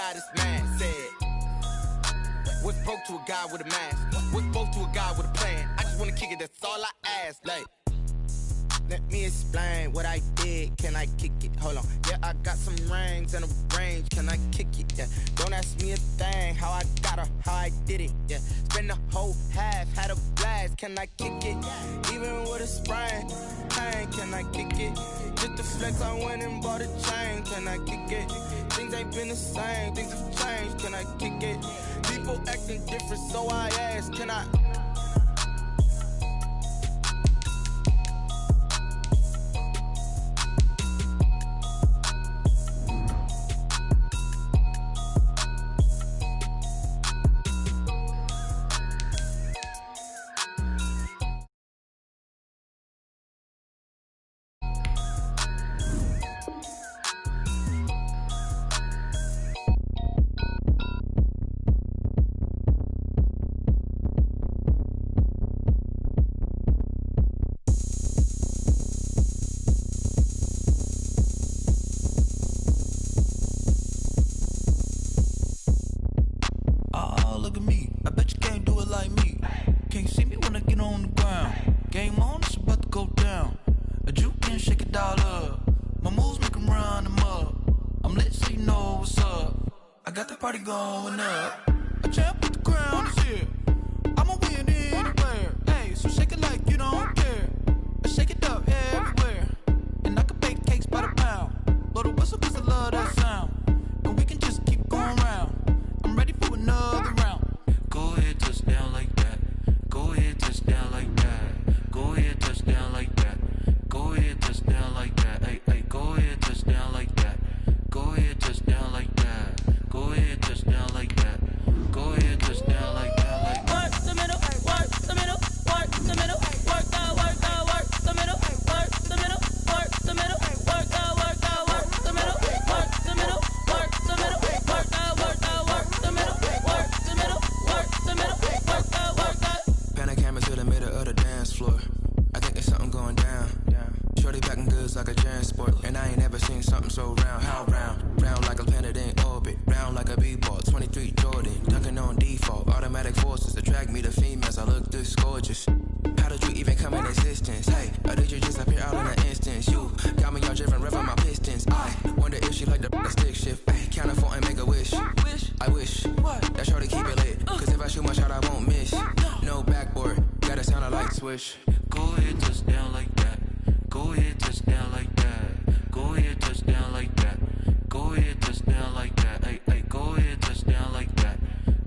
guy this man said, what's broke to a guy with a mask? What's broke to a guy with a plan? I just wanna kick it, that's all I ask. Like, let me explain what I did. Can I kick it? Hold on. Yeah, I got some rings and a range. Can I kick it? Yeah. Don't ask me a thing. How I got her, how I did it. Yeah. Spend the whole half, had a blast. Can I kick it? Even with a sprain. Pain, can I kick it? Just the flex, I went and bought a chain. Can I kick it? Things ain't been the same. Things have changed. Can I kick it? People acting different, so I ask. Can I? Going up, a champ with the crown is here. I'ma win anywhere. Hey, so shake it like you don't care. I shake it up everywhere, and I can bake cakes by the pound. Blow the whistle 'cause I love that sound, and we can just keep going round. I'm ready for another round. Go ahead, touch down like that. Go ahead, touch down like that. Go ahead, touch down like that. Go ahead, touch down like that. Hey, hey, go ahead, touch down like that. Go ahead, touch down like that. Go ahead, touch down like that. Go ahead, touch down like that. Like work the middle, work the middle, work the middle, work the middle, work the middle, work the middle, work the middle, work the middle, work the middle, work the middle, work the middle, work the middle, work the. Pan a camera to the middle of the dance floor. I think there's something going down. Shorty packing goods like a transport, and I ain't never seen something so round. How round? Round like a planet in orbit, round like a b-ball. 23 Jordan, dunking on default. Automatic forces attract me to females. I look this gorgeous. How did you even come in existence? Hey, or did you just appear out in an instance? You got me all driven, revving my pistons. I wonder if she like the stick shift. Ay, count a four and make a wish. I wish that shorty keep it lit, 'cause if I shoot my shot, I won't miss. No backboard, gotta sound a light switch. Go ahead, touch down like that. Go ahead, touch down like that. Go ahead, touch down like that. Go ahead, touch down like that. Hey, hey, go ahead, touch down like that.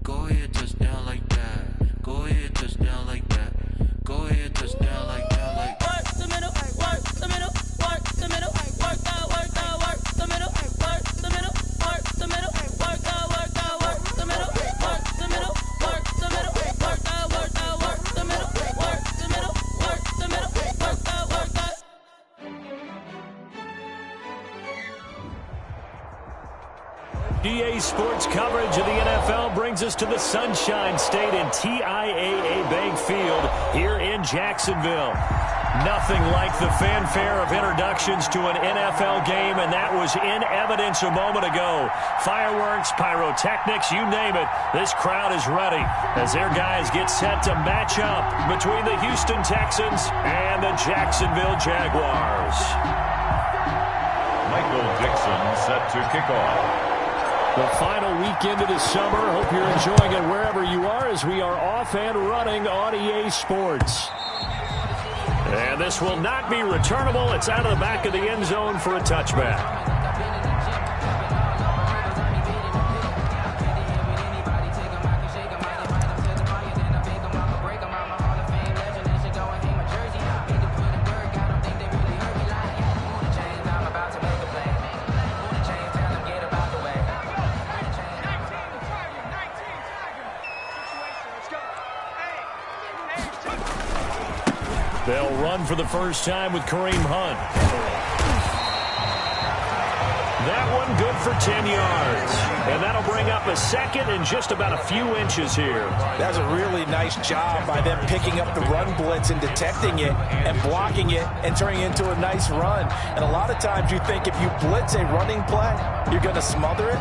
Go ahead, touch down like that. Go ahead, touch down like that. Go ahead, touch down like that. Like work the middle, work the middle, work the middle, work the middle, work the middle, work the middle, work the middle, work the middle, work the middle, work the middle, work the middle, work the middle, work the middle, work the. EA Sports coverage of the NFL brings us to the Sunshine State in TIAA Bank Field here in Jacksonville. Nothing like the fanfare of introductions to an NFL game, and that was in evidence a moment ago. Fireworks, pyrotechnics, you name it. This crowd is ready as their guys get set to match up between the Houston Texans and the Jacksonville Jaguars. Michael Dixon set to kick off. The final weekend of the summer. Hope you're enjoying it wherever you are as we are off and running on EA Sports. And this will not be returnable. It's out of the back of the end zone for a touchback. They'll run for the first time with Kareem Hunt. That one good for 10 yards. And that'll bring up a second and just about a few inches here. That's a really nice job by them picking up the run blitz and detecting it and blocking it and turning it into a nice run. And a lot of times you think if you blitz a running play, you're going to smother it.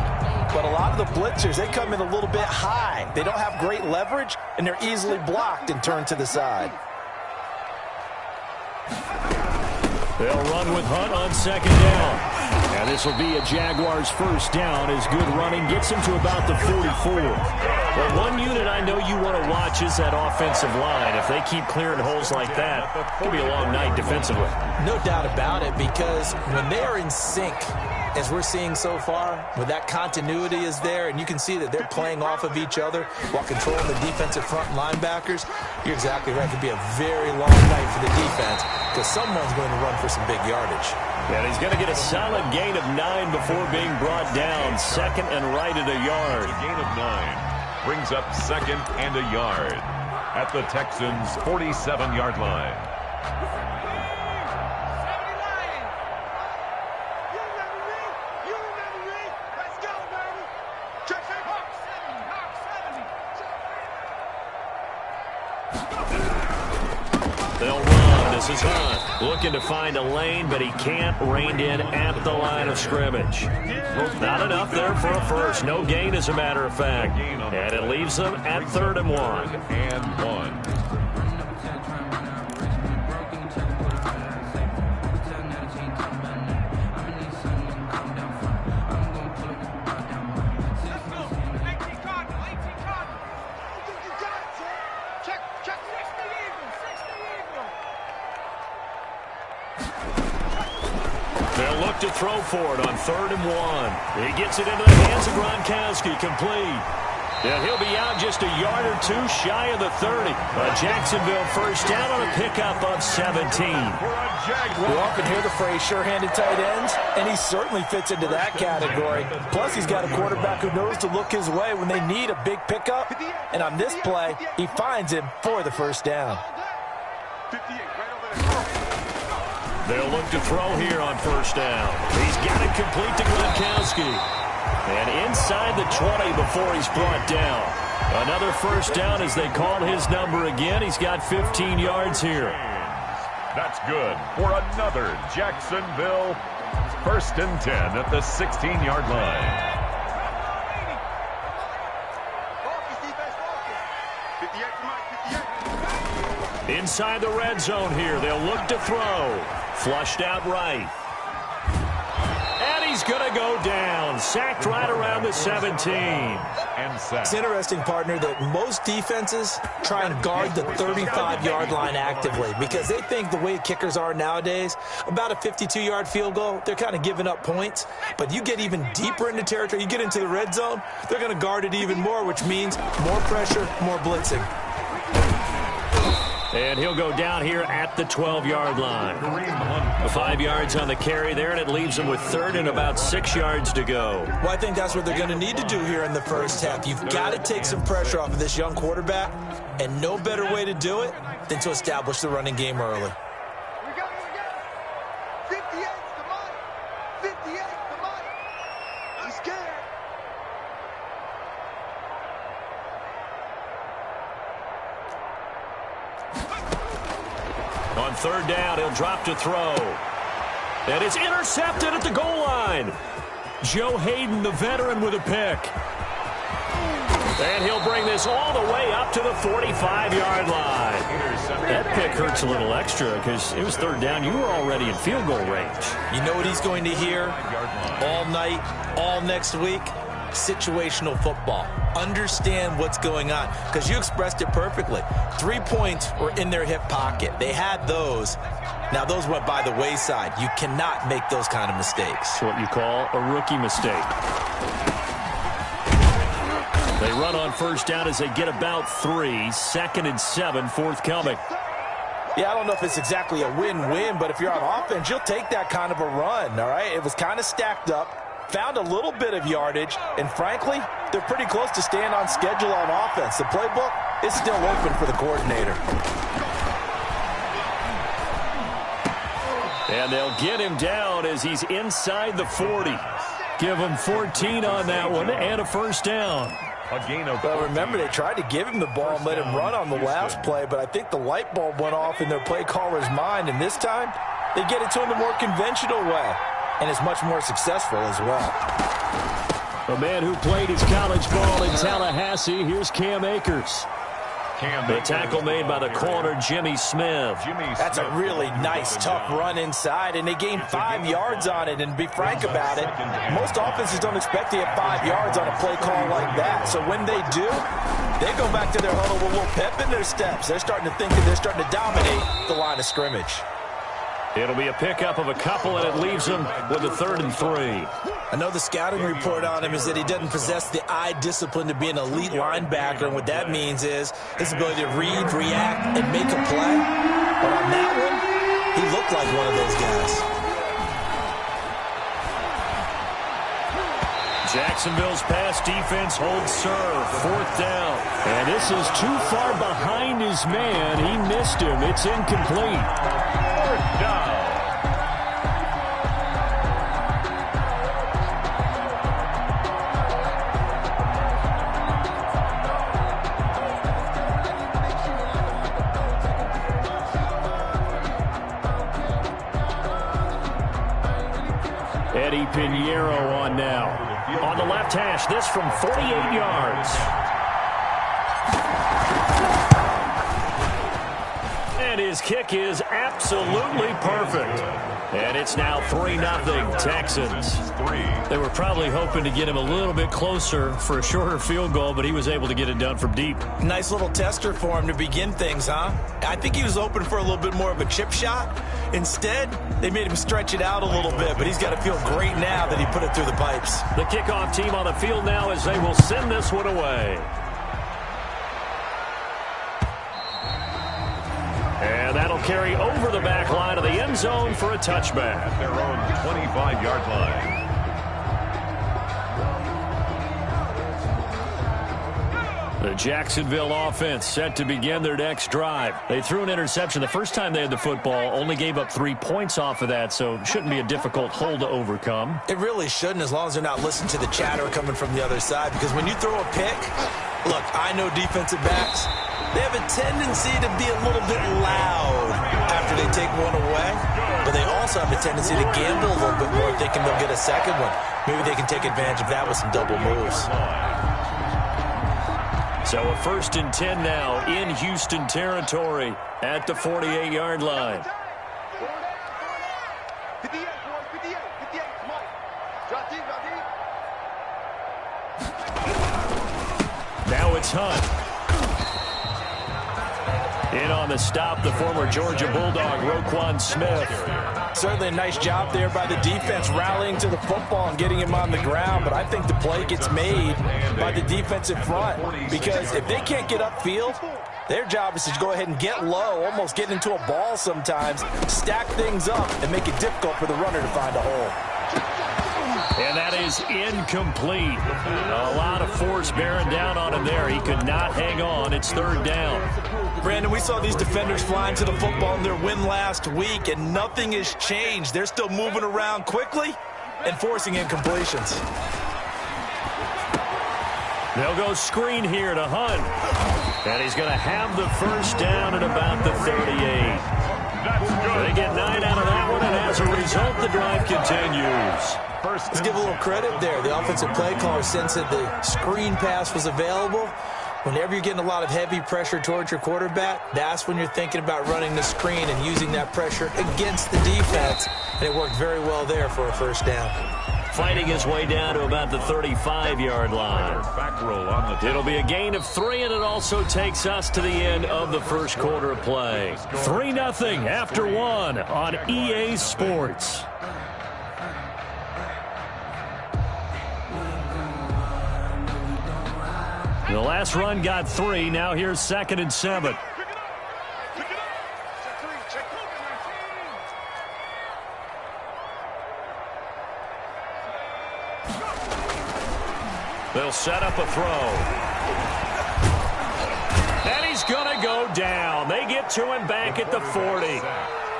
But a lot of the blitzers, they come in a little bit high. They don't have great leverage, and they're easily blocked and turned to the side. They'll run with Hunt on second down. And this will be a Jaguars first down as good running gets him to about the 44. Well, one unit I know you want to watch is that offensive line. If they keep clearing holes like that, it could be a long night defensively. No doubt about it, because when they are in sync, as we're seeing so far, when that continuity is there and you can see that they're playing off of each other while controlling the defensive front linebackers, you're exactly right. It could be a very long night for the defense because someone's going to run for some big yardage. And he's going to get a solid gain of 9 before being brought down. Second and right at a yard. A gain of 9 brings up second and a yard at the Texans' 47-yard line. They'll run. This is Hunt. Looking to find a lane, but he can't. Reined in at the line of scrimmage. Not enough there for a first. No gain, as a matter of fact. And it leaves them at 3rd and 1. And 1. They'll look to throw for it on 3rd and 1. He gets it into the hands of Gronkowski, complete. And he'll be out just a yard or two shy of the 30. A Jacksonville first down on a pickup of 17. We often hear the phrase sure-handed tight ends, and he certainly fits into that category. Plus, he's got a quarterback who knows to look his way when they need a big pickup. And on this play, he finds him for the first down. They'll look to throw here on first down. He's got it complete to Gronkowski. And inside the 20 before he's brought down. Another first down as they call his number again. He's got 15 yards here. That's good for another Jacksonville 1st and 10 at the 16-yard line. Inside the red zone here. They'll look to throw. Flushed out right. And he's going to go down. Sacked right around the 17. And sacked. It's interesting, partner, that most defenses try and guard the 35-yard line actively because they think the way kickers are nowadays, about a 52-yard field goal, they're kind of giving up points. But you get even deeper into territory, you get into the red zone, they're going to guard it even more, which means more pressure, more blitzing. And he'll go down here at the 12-yard line. 5 yards on the carry there, and it leaves him with 3rd and about 6 yards to go. Well, I think that's what they're going to need to do here in the first half. You've got to take some pressure off of this young quarterback, and no better way to do it than to establish the running game early. On 3rd down, he'll drop to throw. And it's intercepted at the goal line. Joe Hayden, the veteran, with a pick. And he'll bring this all the way up to the 45-yard line. That pick hurts a little extra because it was 3rd down. You were already in field goal range. You know what he's going to hear all night, all next week? Situational football. Understand what's going on, because you expressed it perfectly. 3 points were in their hip pocket. They had those. Now those went by the wayside. You cannot make those kind of mistakes. What you call a rookie mistake. They run on first down as they get about 3. 2nd and 7 forthcoming. Yeah, I don't know if it's exactly a win-win, but if you're on offense, you'll take that kind of a run, all right? It was kind of stacked up. Found a little bit of yardage, and frankly, they're pretty close to staying on schedule on offense. The playbook is still open for the coordinator. And they'll get him down as he's inside the 40. Give him 14 on that one and a first down. Well, remember, they tried to give him the ball and let him run on the last play, but I think the light bulb went off in their play caller's mind, and this time they get it to him the more conventional way, and it's much more successful as well. A man who played his college ball in Tallahassee, here's Cam Akers. The tackle made by the corner, Jimmy Smith. That's a really nice, tough run inside, and they gained 5 yards on it. And to be frank about it, most offenses don't expect to get 5 yards on a play call like that. So when they do, they go back to their huddle with a little pep in their steps. They're starting to think that they're starting to dominate the line of scrimmage. It'll be a pickup of a couple, and it leaves them with a 3rd and 3. I know the scouting report on him is that he doesn't possess the eye discipline to be an elite linebacker, and what that means is his ability to read, react, and make a play. But on that one, he looked like one of those guys. Jacksonville's pass defense holds serve, 4th down. And this is too far behind his man. He missed him. It's incomplete. 4th down. Eddie Pinheiro on now. On the left hash, this from 48 yards. And his kick is absolutely perfect. And it's now 3-0 Texans. They were probably hoping to get him a little bit closer for a shorter field goal, but he was able to get it done from deep. Nice little tester for him to begin things, huh? I think he was open for a little bit more of a chip shot. Instead, they made him stretch it out a little bit, but he's got to feel great now that he put it through the pipes. The kickoff team on the field now as they will send this one away. And that'll carry over the back line of the end zone for a touchback. At their own 25-yard line. The Jacksonville offense set to begin their next drive. They threw an interception the first time they had the football, only gave up 3 points off of that, so it shouldn't be a difficult hole to overcome. It really shouldn't, as long as they're not listening to the chatter coming from the other side, because when you throw a pick, look, I know defensive backs, they have a tendency to be a little bit loud after they take one away, but they also have a tendency to gamble a little bit more thinking they'll get a second one. Maybe they can take advantage of that with some double moves. So a 1st and 10 now in Houston territory at the 48-yard line. Now it's Hunt. In on the stop, the former Georgia Bulldog, Roquan Smith. Certainly a nice job there by the defense rallying to the football and getting him on the ground, but I think the play gets made by the defensive front, because if they can't get upfield, their job is to go ahead and get low, almost get into a ball sometimes, stack things up, and make it difficult for the runner to find a hole. And that is incomplete. A lot of force bearing down on him there. He could not hang on. It's 3rd down. Brandon, we saw these defenders flying to the football in their win last week, and nothing has changed. They're still moving around quickly and forcing incompletions. They'll go screen here to Hunt. And he's going to have the first down at about the 38. They get 9 out of that one, and as a result, the drive continues. Let's give a little credit there. The offensive play caller sensed that the screen pass was available. Whenever you're getting a lot of heavy pressure towards your quarterback, that's when you're thinking about running the screen and using that pressure against the defense. And it worked very well there for a first down. Fighting his way down to about the 35-yard line. It'll be a gain of 3, and it also takes us to the end of the first quarter of play. 3-0 after 1 on EA Sports. The last run got 3. Now here's 2nd and 7. They'll set up a throw. And he's going to go down. They get to him back at the 40.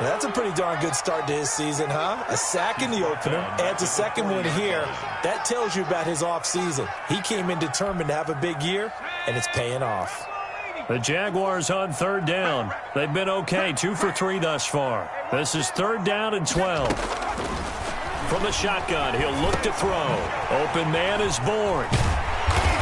That's a pretty darn good start to his season, huh? A sack in the opener, adds a second one here. That tells you about his offseason. He came in determined to have a big year, and it's paying off. The Jaguars on third down. They've been okay, 2 for 3 thus far. This is 3rd down and 12. From the shotgun, he'll look to throw. Open man is born.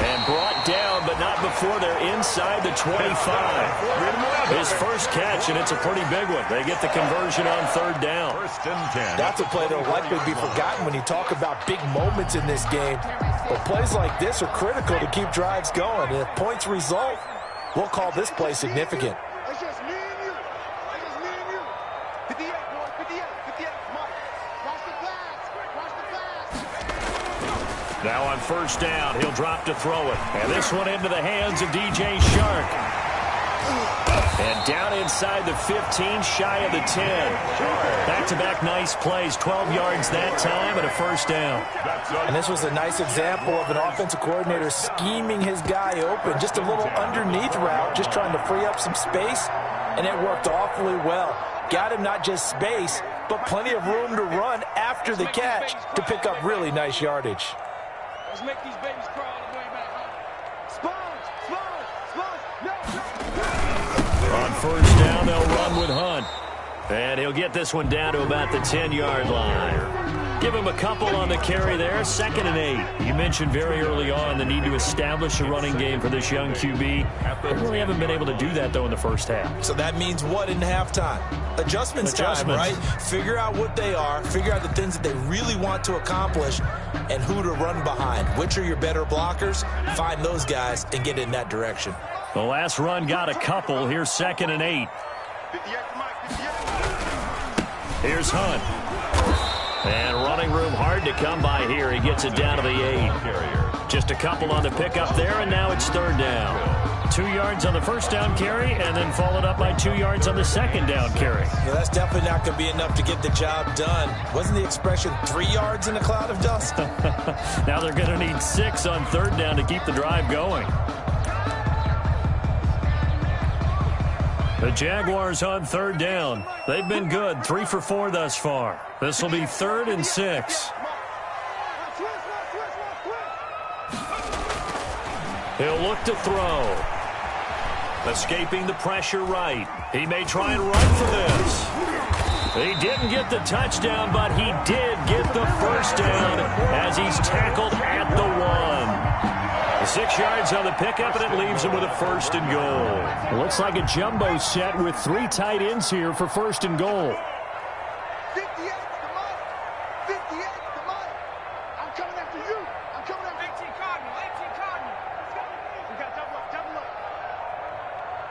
And brought down, but not before they're inside the 25. His first catch, and it's a pretty big one. They get the conversion on 3rd down. 1st and 10. That's a play that will likely be forgotten when you talk about big moments in this game. But plays like this are critical to keep drives going. And if points result, we'll call this play significant. It's just me and you. It's just me and you. 58, boy. 58. 58. Come on. Watch the flags. Watch the flags. Now on 1st down, he'll drop to throw it. And this one into the hands of DJ Shark. And down inside the 15, shy of the 10. Back-to-back nice plays, 12 yards that time and a 1st down. And this was a nice example of an offensive coordinator scheming his guy open. Just a little underneath route, just trying to free up some space, and it worked awfully well. Got him not just space, but plenty of room to run after the catch to pick up really nice yardage. Let's make these babies crawl all the way back home. Sponge. On 1st down, they'll run with Hunt. And he'll get this one down to about the 10-yard line. Give him a couple on the carry there, 2nd and 8. You mentioned very early on the need to establish a running game for this young QB. They really haven't been able to do that, though, in the first half. So that means what in halftime? Adjustments time, right? Figure out what they are, figure out the things that they really want to accomplish, and who to run behind. Which are your better blockers? Find those guys and get in that direction. The last run got a couple. Here's 2nd and 8. Here's Hunt. And running room hard to come by here. He gets it down to the 8. Just a couple on the pickup there, and now it's 3rd down. 2 yards on the 1st down carry, and then followed up by 2 yards on the 2nd down carry. Well, that's definitely not going to be enough to get the job done. Wasn't the expression 3 yards in a cloud of dust? Now they're going to need 6 on 3rd down to keep the drive going. The Jaguars on 3rd down. They've been good, 3 for 4 thus far. This will be 3rd and 6. He'll look to throw. Escaping the pressure right. He may try and run for this. He didn't get the touchdown, but he did get the 1st down as he's tackled at the 1. 6 yards on the pickup, and it leaves him with a 1st and goal. Looks like a jumbo set with 3 tight ends here for 1st and goal. 58, come on. 58, come on. I'm coming after you. I'm coming after 18 Cardinal. 18 Cardinal. We got double up, double up.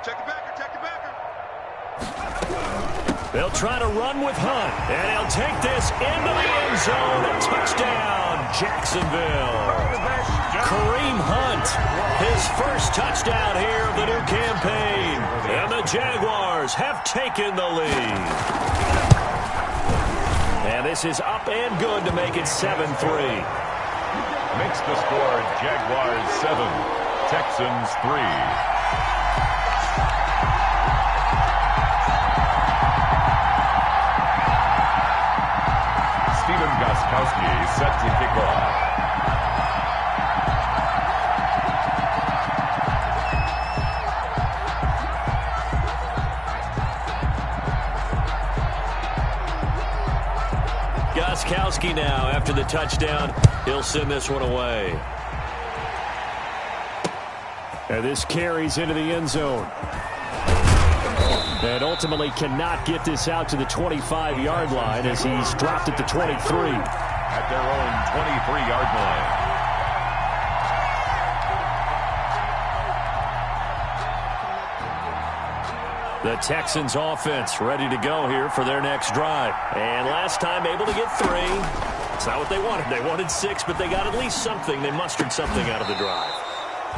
Check the backer, check the backer. They'll try to run with Hunt, and he'll take this into the end zone. A touchdown, Jacksonville. Kareem Hunt, his first touchdown here of the new campaign. And the Jaguars have taken the lead. And this is up and good to make it 7-3. Makes the score Jaguars 7, Texans 3. Stephen Gostkowski set to kick off. Gostkowski now, after the touchdown, he'll send this one away. And this carries into the end zone. And ultimately cannot get this out to the 25-yard line as he's dropped at the 23. At their own 23-yard line. The Texans offense ready to go here for their next drive. And last time able to get 3. It's not what they wanted. They wanted 6, but they got at least something. They mustered something out of the drive.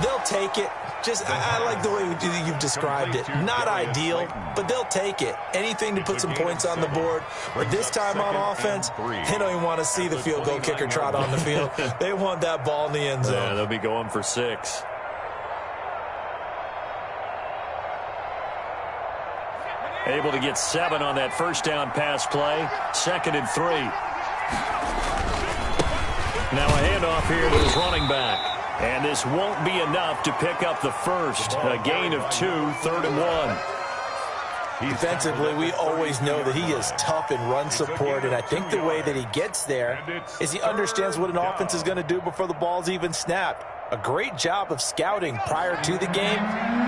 They'll take it. I like the way you've described it. Not ideal, but they'll take it. Anything to put some points on the board. But this time on offense, they don't even want to see the field goal kicker trot on the field. They want that ball in the end zone. Yeah, they'll be going for 6. Able to get 7 on that first down pass play. 2nd and 3. Now a handoff here to his running back. And this won't be enough to pick up the first. A gain of 2, 3rd and 1. Defensively, we always know that he is tough in run support, and I think the way that he gets there is he understands what an offense is going to do before the ball's even snapped. A great job of scouting prior to the game,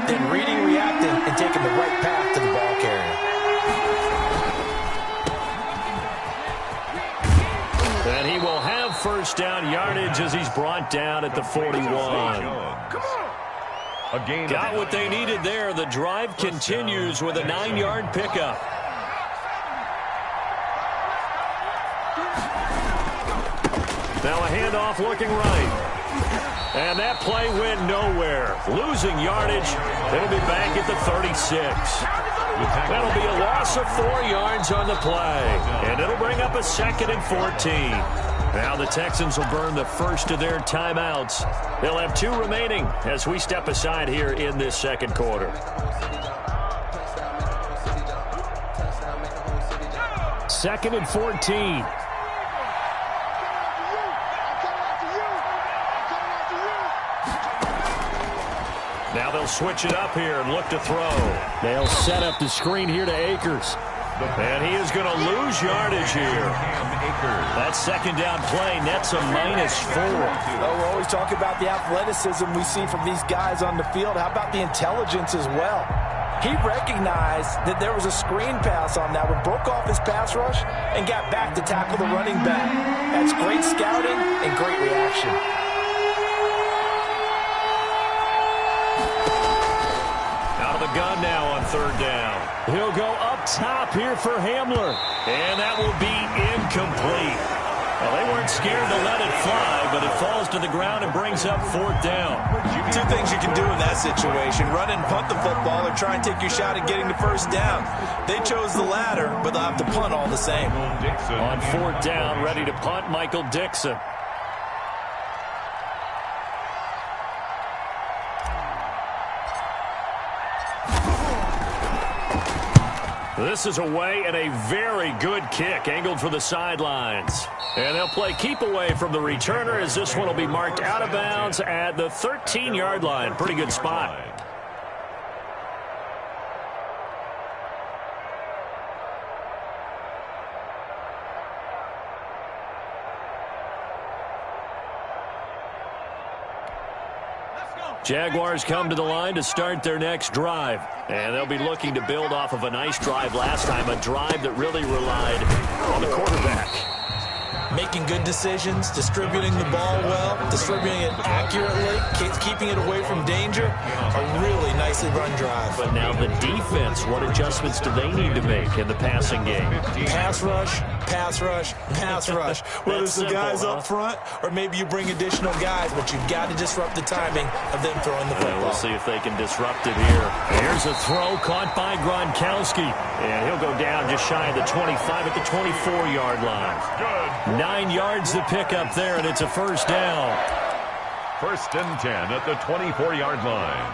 then reading, reacting, and taking the right path to the ball carrier. And he will have first down yardage as he's brought down at the 41. Got what they needed there. The drive continues with a 9-yard pickup. Now a handoff looking right. And that play went nowhere. Losing yardage. It'll be back at the 36. That'll be a loss of 4 yards on the play. And it'll bring up a 2nd and 14. Now the Texans will burn the first of their timeouts. They'll have 2 remaining as we step aside here in this second quarter. 2nd and 14. Now they'll switch it up here and look to throw. They'll set up the screen here to Akers. And he is going to lose yardage here. That 2nd down play nets a -4. Well, we're always talking about the athleticism we see from these guys on the field. How about the intelligence as well? He recognized that there was a screen pass on that one, broke off his pass rush, and got back to tackle the running back. That's great scouting and great reaction. Out of the gun now on 3rd down. He'll go up top here for Hamler. And that will be incomplete. Well, they weren't scared to let it fly, but it falls to the ground and brings up 4th down. 2 things you can do in that situation: run and punt the football, or try and take your shot at getting the first down. They chose the latter, but they'll have to punt all the same. On 4th down, ready to punt, Michael Dixon. This is away and a very good kick angled for the sidelines. And they'll play keep away from the returner as this one will be marked out of bounds at the 13-yard line. Pretty good spot. Jaguars come to the line to start their next drive. And they'll be looking to build off of a nice drive last time, a drive that really relied on the quarterback. Making good decisions, distributing the ball well, distributing it accurately, keeping it away from danger. A really nicely run drive. But now the defense, what adjustments do they need to make in the passing game? Pass rush, pass rush, pass rush. Whether it's the guys up front or maybe you bring additional guys, but you've got to disrupt the timing of them throwing the football. We'll see if they can disrupt it here. Here's a throw caught by Gronkowski. And he'll go down just shy of the 25 at the 24-yard line. Good. 9 yards to pick up there, and it's a first down. 1st and 10 at the 24-yard line.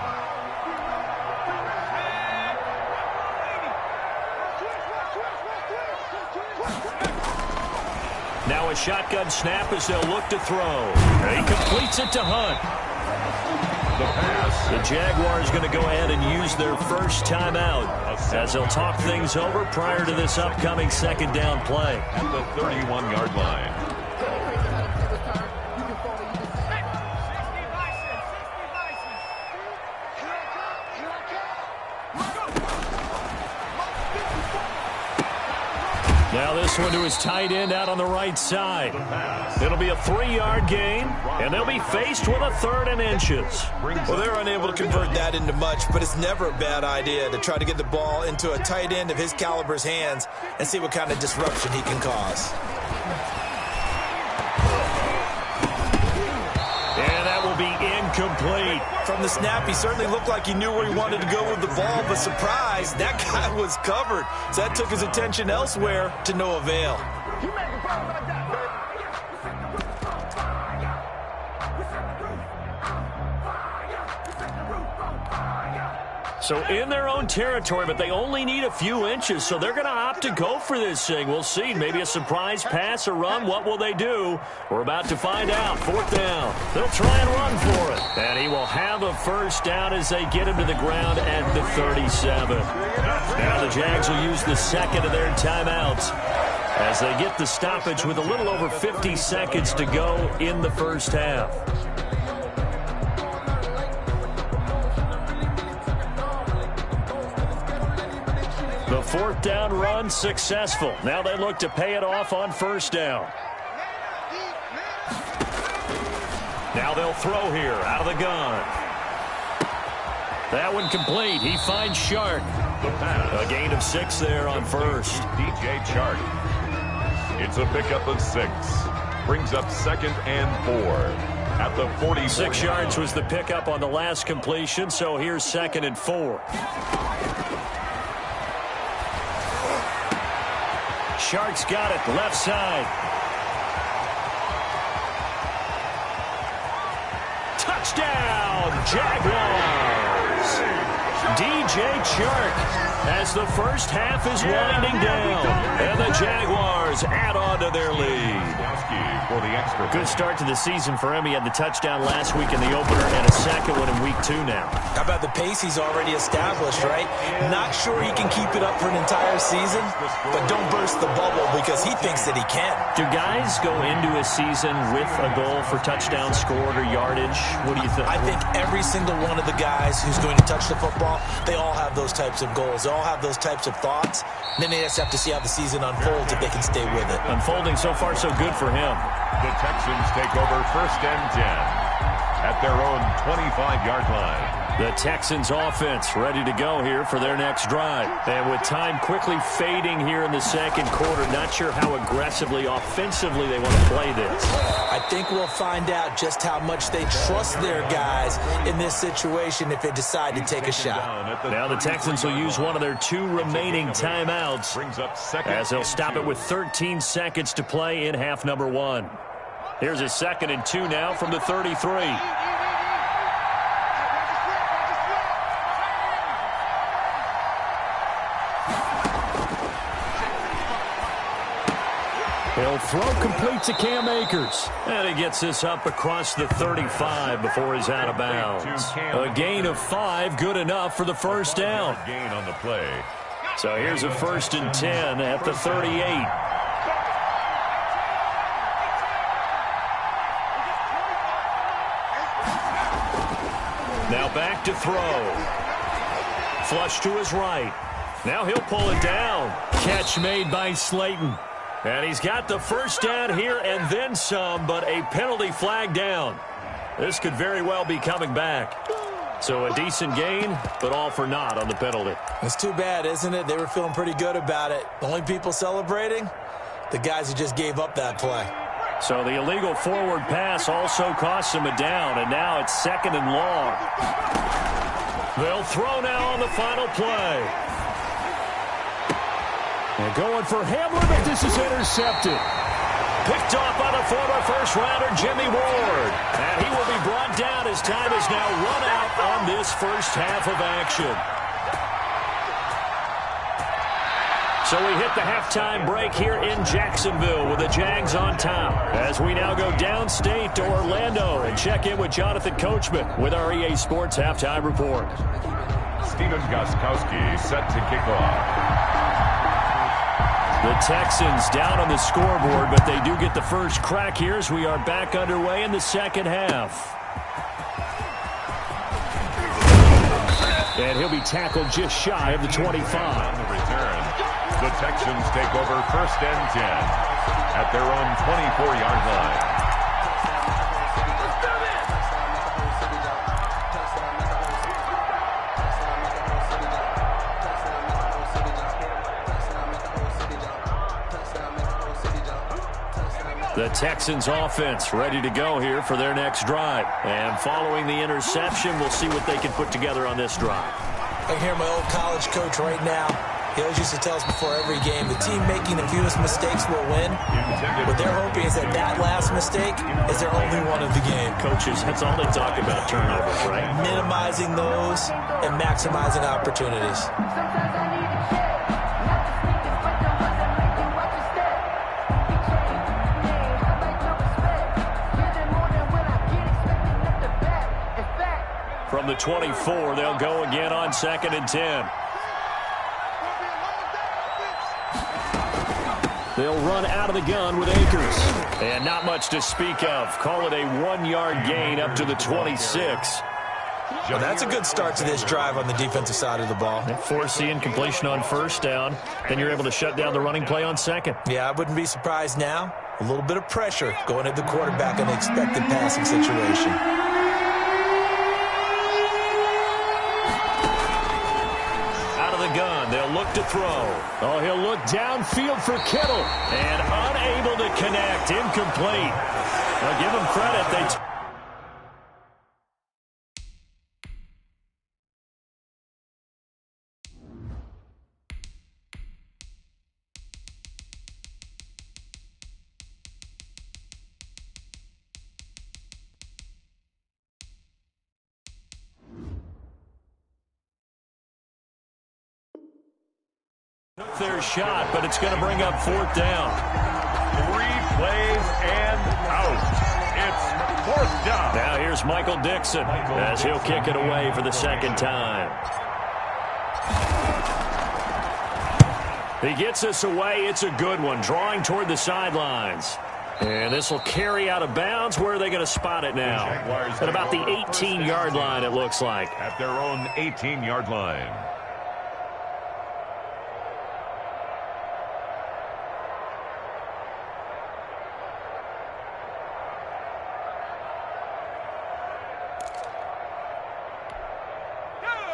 Now a shotgun snap as they'll look to throw. And he completes it to Hunt. The Jaguars going to go ahead and use their first timeout as they'll talk things over prior to this upcoming 2nd down play. At the 31-yard line. Now this one to his tight end out on the right side. It'll be a 3-yard gain, and they'll be faced with a 3rd and inches. Well, they're unable to convert that into much, but it's never a bad idea to try to get the ball into a tight end of his caliber's hands and see what kind of disruption he can cause. And that will be incomplete. From the snap, he certainly looked like he knew where he wanted to go with the ball, but surprise, that guy was covered. So that took his attention elsewhere to no avail. So in their own territory, but they only need a few inches, so they're going to opt to go for this thing. We'll see. Maybe a surprise pass or run. What will they do? We're about to find out. 4th down. They'll try and run for it. And he will have a first down as they get him to the ground at the 37. Now the Jags will use the second of their timeouts as they get the stoppage with a little over 50 seconds to go in the first half. The 4th down run successful. Now they look to pay it off on 1st down. Now they'll throw here out of the gun. That one complete. He finds Shark. A gain of 6 there on 1st. DJ Shark. It's a pickup of 6. Brings up 2nd and 4 at the 40. 6 yards was the pickup on the last completion, so here's 2nd and 4. Shark's got it, left side. Touchdown, Jaguars! DJ Chark as the first half is winding down. And the Jaguars add on to their lead. For the extra. Good start to the season for him. He had the touchdown last week in the opener and a second one in week 2 now. How about the pace he's already established, right? Not sure he can keep it up for an entire season, but don't burst the bubble because he thinks that he can. Do guys go into a season with a goal for touchdown scored or yardage? What do you think? I think every single one of the guys who's going to touch the football, they all have those types of goals. They all have those types of thoughts. Then they just have to see how the season unfolds if they can stay with it. Unfolding so far so good for him. The Texans take over 1st and 10 at their own 25-yard line. The Texans offense ready to go here for their next drive. And with time quickly fading here in the second quarter, not sure how aggressively, offensively they want to play this. I think we'll find out just how much they trust their guys in this situation if they decide to take a shot. Now the Texans will use one of their 2 remaining timeouts as they'll stop it with 13 seconds to play in half number 1. Here's a 2nd and 2 now from the 33. He'll throw complete to Cam Akers. And he gets this up across the 35 before he's out of bounds. A gain of 5, good enough for the first down. Gain on the play. So here's a 1st and 10 at the 38. Now back to throw. Flush to his right. Now he'll pull it down. Catch made by Slayton. And he's got the first down here and then some, but a penalty flag down. This could very well be coming back. So a decent gain, but all for naught on the penalty. It's too bad, isn't it? They were feeling pretty good about it. The only people celebrating, the guys who just gave up that play. So the illegal forward pass also costs him a down, and now it's 2nd and long. They'll throw now on the final play. And going for Hamlin, but this is intercepted. Picked off by the former first-rounder Jimmy Ward. And he will be brought down as time is now run out on this first half of action. So we hit the halftime break here in Jacksonville with the Jags on top. As we now go downstate to Orlando and check in with Jonathan Coachman with our EA Sports Halftime Report. Steven Gostkowski set to kick off. The Texans down on the scoreboard, but they do get the first crack here as we are back underway in the second half. And he'll be tackled just shy of the 25. On the return, the Texans take over 1st and 10 at their own 24-yard line. The Texans offense ready to go here for their next drive. And following the interception, we'll see what they can put together on this drive. I hear my old college coach right now. He always used to tell us before every game, the team making the fewest mistakes will win. What they're hoping is that that last mistake is their only one of the game. Coaches, that's all they talk about, turnovers, right? Minimizing those and maximizing opportunities. From the 24, they'll go again on 2nd and 10. They'll run out of the gun with Akers. And not much to speak of. Call it a 1-yard gain up to the 26. Well, that's a good start to this drive on the defensive side of the ball. Force the incompletion on 1st down. Then you're able to shut down the running play on 2nd. Yeah, I wouldn't be surprised now. A little bit of pressure going at the quarterback in the expected passing situation. Gun. They'll look to throw. Oh, he'll look downfield for Kittle. And unable to connect. Incomplete. I'll give him credit. Took their shot, but it's going to bring up 4th down. 3 plays and out. It's 4th down. Now here's Michael Dixon as he'll kick it away for the 2nd time. He gets this away. It's a good one, drawing toward the sidelines. And this will carry out of bounds. Where are they going to spot it now? At about the 18-yard line, it looks like. At their own 18-yard line.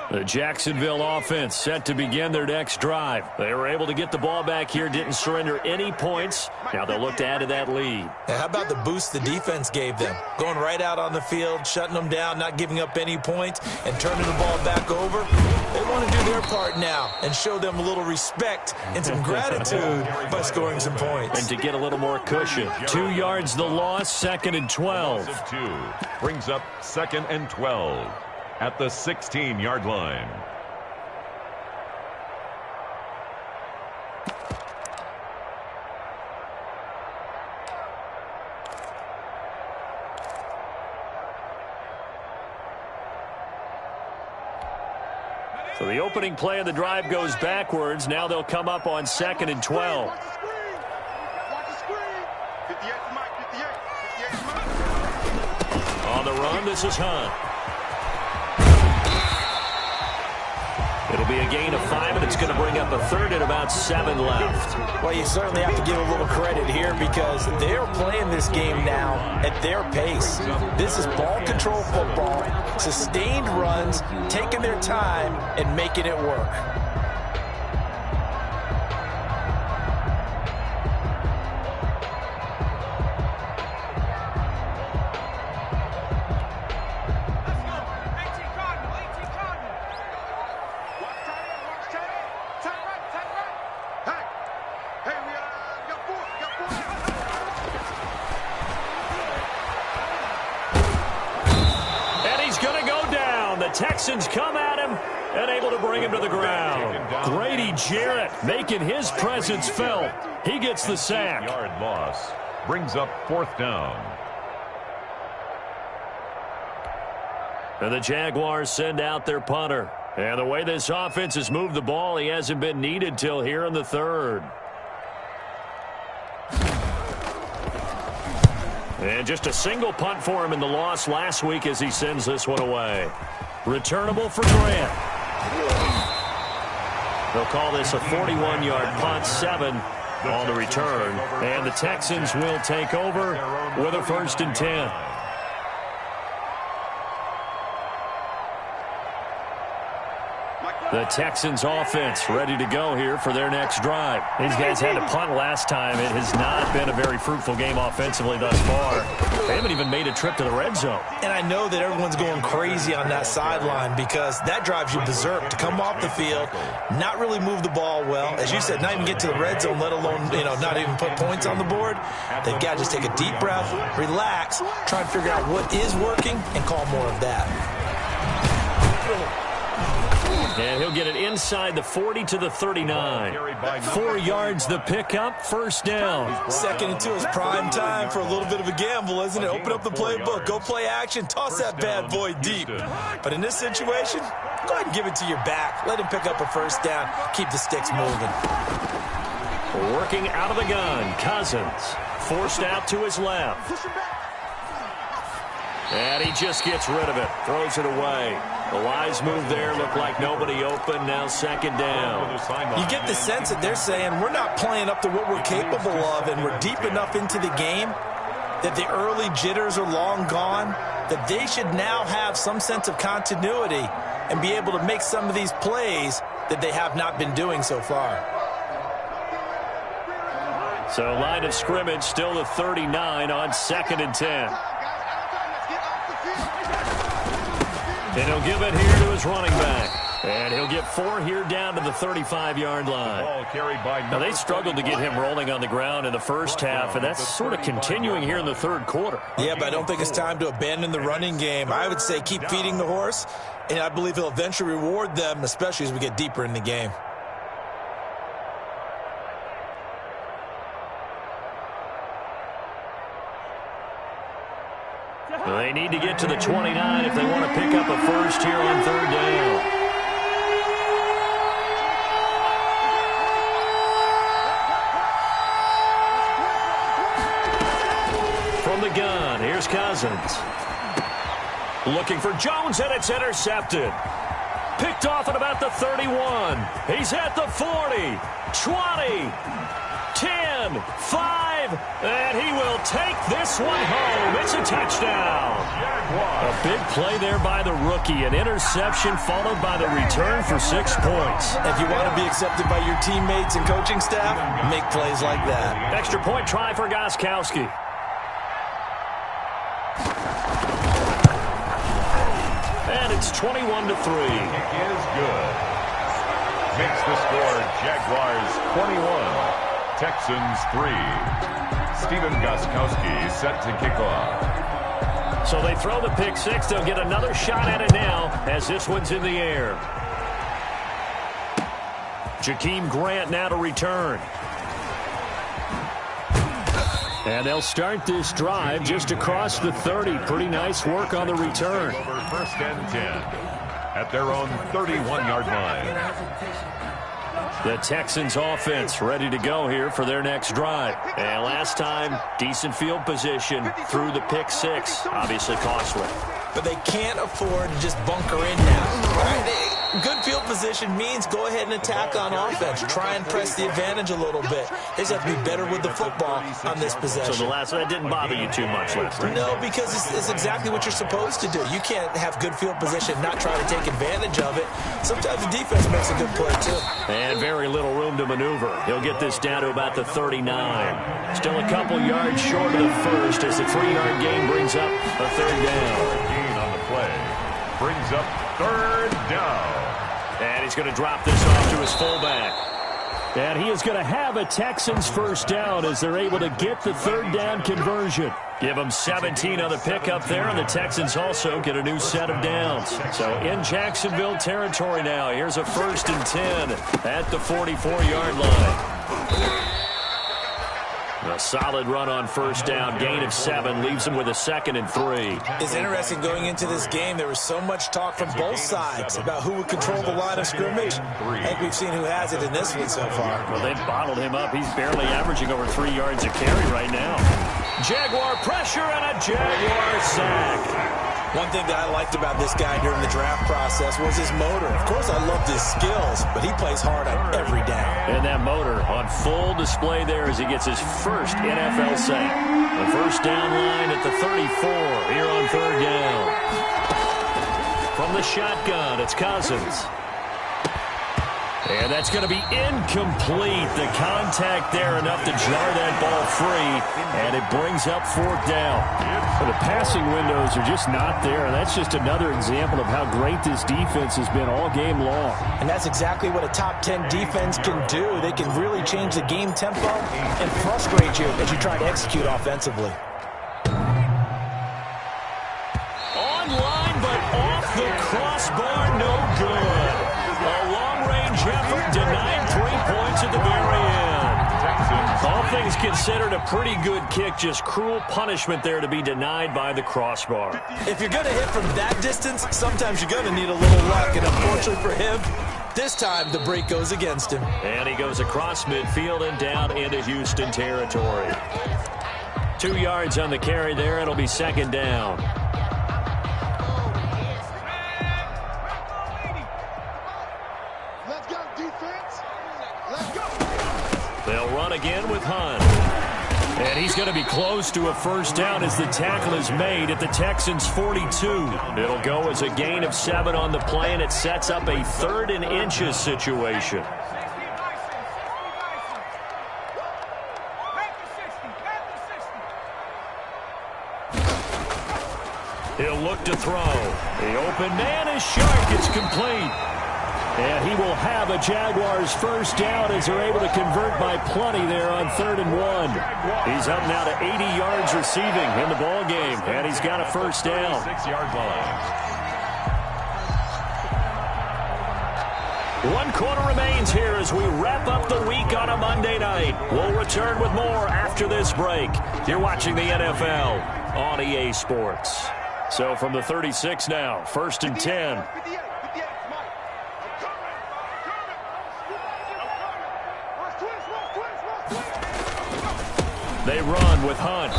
The Jacksonville offense set to begin their next drive. They were able to get the ball back here, didn't surrender any points. Now they'll look to add to that lead. How about the boost the defense gave them? Going right out on the field, shutting them down, not giving up any points, and turning the ball back over. They want to do their part now and show them a little respect and some gratitude by scoring some points. And to get a little more cushion. 2 yards the loss, 2nd and 12. 2 brings up 2nd and 12. At the 16-yard line. So the opening play of the drive goes backwards. Now they'll come up on 2nd and 12. On the run, this is Hunt. It'll be a gain of 5, and it's going to bring up a 3rd and about 7 left. Well, you certainly have to give a little credit here because they're playing this game now at their pace. This is ball control football, sustained runs, taking their time, and making it work. Texans come at him and able to bring him to the ground. Grady Jarrett making his presence felt. He gets the sack. Yard loss brings up 4th down. And the Jaguars send out their punter. And the way this offense has moved the ball, he hasn't been needed till here in the 3rd. And just a single punt for him in the loss last week as he sends this one away. Returnable for Grant. They'll call this a 41-yard punt, 7 on the return. And the Texans will take over with a 1st and 10. The Texans offense ready to go here for their next drive. These guys had to punt last time. It has not been a very fruitful game offensively thus far. They haven't even made a trip to the red zone. And I know that everyone's going crazy on that sideline because that drives you berserk to come off the field, not really move the ball well. As you said, not even get to the red zone, let alone, not even put points on the board. They've got to just take a deep breath, relax, try and figure out what is working, and call more of that. And he'll get it inside the 40 to the 39. 4 yards the pickup, first down. 2nd and 2 is prime time for a little bit of a gamble, isn't it? Open up the playbook, go play action, toss that bad boy deep. But in this situation, go ahead and give it to your back. Let him pick up a first down, keep the sticks moving. Working out of the gun, Cousins. Forced out to his left. And he just gets rid of it, throws it away. The wise move there, looked like nobody open, now 2nd down. You get the sense that they're saying we're not playing up to what we're capable of, and we're deep enough into the game that the early jitters are long gone, that they should now have some sense of continuity and be able to make some of these plays that they have not been doing so far. So line of scrimmage still the 39 on 2nd and 10. And he'll give it here to his running back. And he'll get 4 here down to the 35-yard line. Now, they struggled to get him rolling on the ground in the first half, and that's sort of continuing here in the third quarter. Yeah, but I don't think it's time to abandon the running game. I would say keep feeding the horse, and I believe he'll eventually reward them, especially as we get deeper in the game. They need to get to the 29 if they want to pick up a first here on 3rd down. From the gun, here's Cousins. Looking for Jones, and it's intercepted. Picked off at about the 31. He's at the 40, 20, 10, 5, and he will take this one home. It's a touchdown. A big play there by the rookie. An interception followed by the return for 6 points. If you want to be accepted by your teammates and coaching staff, make plays like that. Extra point try for Gostkowski. And it's 21-3. Kick is good. Makes the score Jaguars 21. Texans 3. Stephen Gostkowski set to kick off. So they throw the pick six. They'll get another shot at it now as this one's in the air. Jakeem Grant now to return. And they'll start this drive just across the 30. Pretty nice work on the return. Over 1st and 10 at their own 31-yard line. The Texans offense ready to go here for their next drive. And last time, decent field position through the pick six. Obviously costly. But they can't afford to just bunker in now. Right? Good field position means go ahead and attack on offense. Try and press the advantage a little bit. They just have to be better with the football on this possession. So that didn't bother you too much last time? No, because it's exactly what you're supposed to do. You can't have good field position and not try to take advantage of it. Sometimes the defense makes a good play, too. And very little room to maneuver. He'll get this down to about the 39. Still a couple yards short of the first as the 3-yard gain brings up a 3rd down. Gain on the play brings up 3rd down. And he's going to drop this off to his fullback. And he is going to have a Texans first down as they're able to get the 3rd down conversion. Give them 17 on the pickup there, and the Texans also get a new set of downs. So in Jacksonville territory now, here's a 1st and 10 at the 44-yard line. A solid run on 1st down, gain of 7, leaves him with a 2nd and 3. It's interesting going into this game. There was so much talk from both sides about who would control the line of scrimmage. I think we've seen who has it in this one so far. Well, they've bottled him up. He's barely averaging over 3 yards a carry right now. Jaguar pressure and a Jaguar sack. One thing that I liked about this guy during the draft process was his motor. Of course, I loved his skills, but he plays hard on every down. And that motor on full display there as he gets his first NFL sack. The 1st down line at the 34 here on 3rd down. From the shotgun, it's Cousins. And that's going to be incomplete. The contact there enough to jar that ball free, and it brings up fourth down. Well, the passing windows are just not there, and that's just another example of how great this defense has been all game long. And that's exactly what a top 10 defense can do. They can really change the game tempo and frustrate you as you try to execute offensively. Online, but off the crossbar, no good. A long-range effort denied 3 points at the very end. All things considered, a pretty good kick, just cruel punishment there to be denied by the crossbar. If you're going to hit from that distance, sometimes you're going to need a little luck, and unfortunately for him, this time the break goes against him. And he goes across midfield and down into Houston territory. 2 yards on the carry there. It'll be second down. They'll run again with Hunt. And he's going to be close to a first down as the tackle is made at the Texans' 42. It'll go as a gain of 7 on the play, and it sets up a 3rd and inches situation. He'll look to throw. The open man is sharp. It's complete. And he will have a Jaguars first down as they're able to convert by plenty there on 3rd and 1. He's up now to 80 yards receiving in the ball game, and he's got a first down. 6-yard line. 1 quarter remains here as we wrap up the week on a Monday night. We'll return with more after this break. You're watching the NFL on EA Sports. So from the 36 now, 1st and 10. They run with Hunt,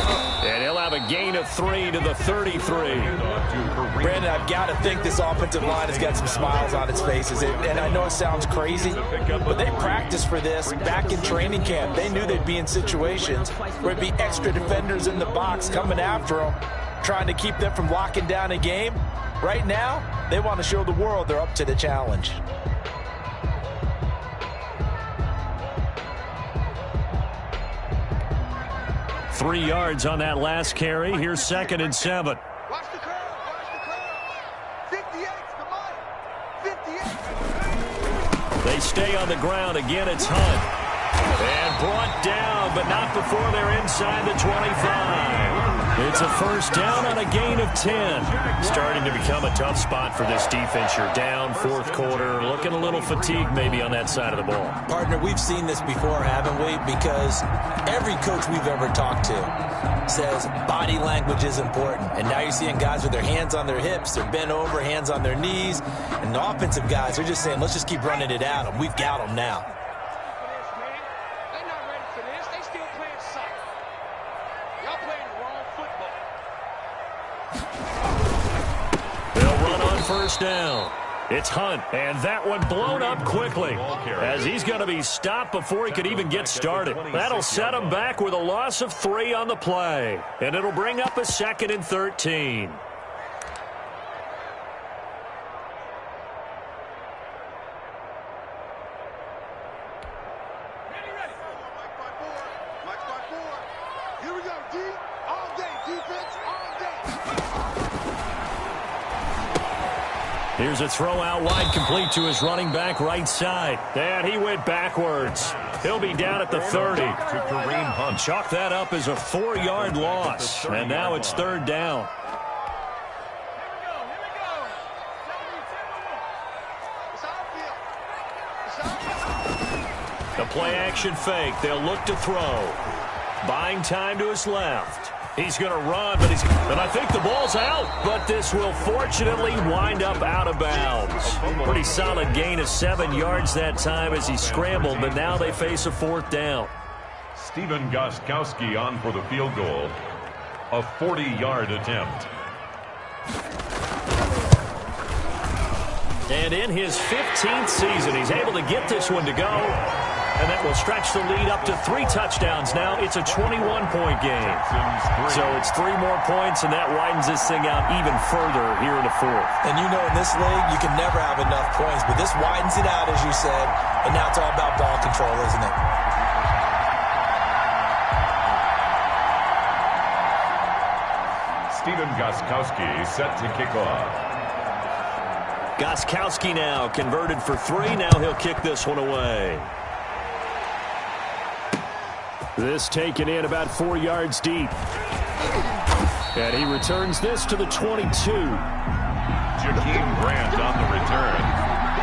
and he'll have a gain of 3 to the 33. Brandon, I've got to think this offensive line has got some smiles on its faces. And I know it sounds crazy, but they practiced for this back in training camp. They knew they'd be in situations where it'd be extra defenders in the box coming after them, trying to keep them from locking down a game. Right now, they want to show the world they're up to the challenge. Three yards on that last carry. Here's 2nd and 7. Watch the curve. Watch the curve. 58's the money. 58. They stay on the ground. Again, it's Hunt. And brought down, but not before they're inside the 25. It's a first down on a gain of 10. Starting to become a tough spot for this defense. You're down 4th quarter. Looking a little fatigued maybe on that side of the ball. Partner, we've seen this before, haven't we? Because every coach we've ever talked to says body language is important. And now you're seeing guys with their hands on their hips, they're bent over, hands on their knees. And the offensive guys are just saying, let's just keep running it at them. We've got them now. They're not ready for this. They still playing soccer. Y'all playing the wrong football. They'll run on first down. It's Hunt, and that one blown up quickly as he's going to be stopped before he could even get started. That'll set him back with a loss of 3 on the play, and it'll bring up a 2nd and 13. Here we go, D. All day, defense, all day. Here's a throw out wide, complete to his running back right side. And he went backwards. He'll be down at the 30. To Kareem Hunt. Chalk that up as a 4-yard loss. And now it's 3rd down. The play action fake. They'll look to throw. Buying time to his left. He's going to run, and I think the ball's out. But this will fortunately wind up out of bounds. Pretty solid gain of 7 yards that time as he scrambled, but now they face a 4th down. Steven Gostkowski on for the field goal. A 40-yard attempt. And in his 15th season, he's able to get this one to go. And that will stretch the lead up to 3 touchdowns now. It's a 21-point game. So it's 3 more points, and that widens this thing out even further here in the fourth. And you know in this league, you can never have enough points, but this widens it out, as you said, and now it's all about ball control, isn't it? Steven Gostkowski set to kick off. Gostkowski now converted for 3. Now he'll kick this one away. This taken in about 4 yards deep. And he returns this to the 22. Jakeem Grant on the return.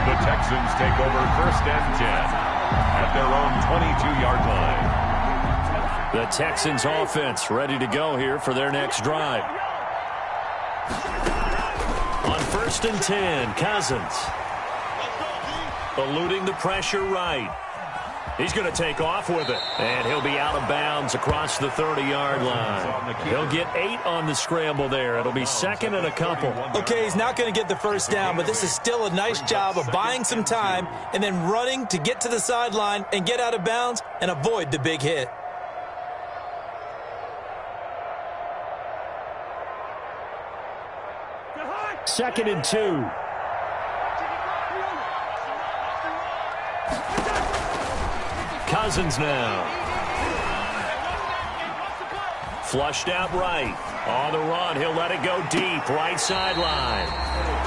The Texans take over 1st and 10 at their own 22-yard line. The Texans offense ready to go here for their next drive. On 1st and 10, Cousins. Eluding the pressure right. He's going to take off with it. And he'll be out of bounds across the 30-yard line. He'll get 8 on the scramble there. It'll be 2nd and a couple. Okay, he's not going to get the first down, but this is still a nice job of buying some time and then running to get to the sideline and get out of bounds and avoid the big hit. Second and 2. Cousins now. Flushed out right. On the run, he'll let it go deep. Right sideline.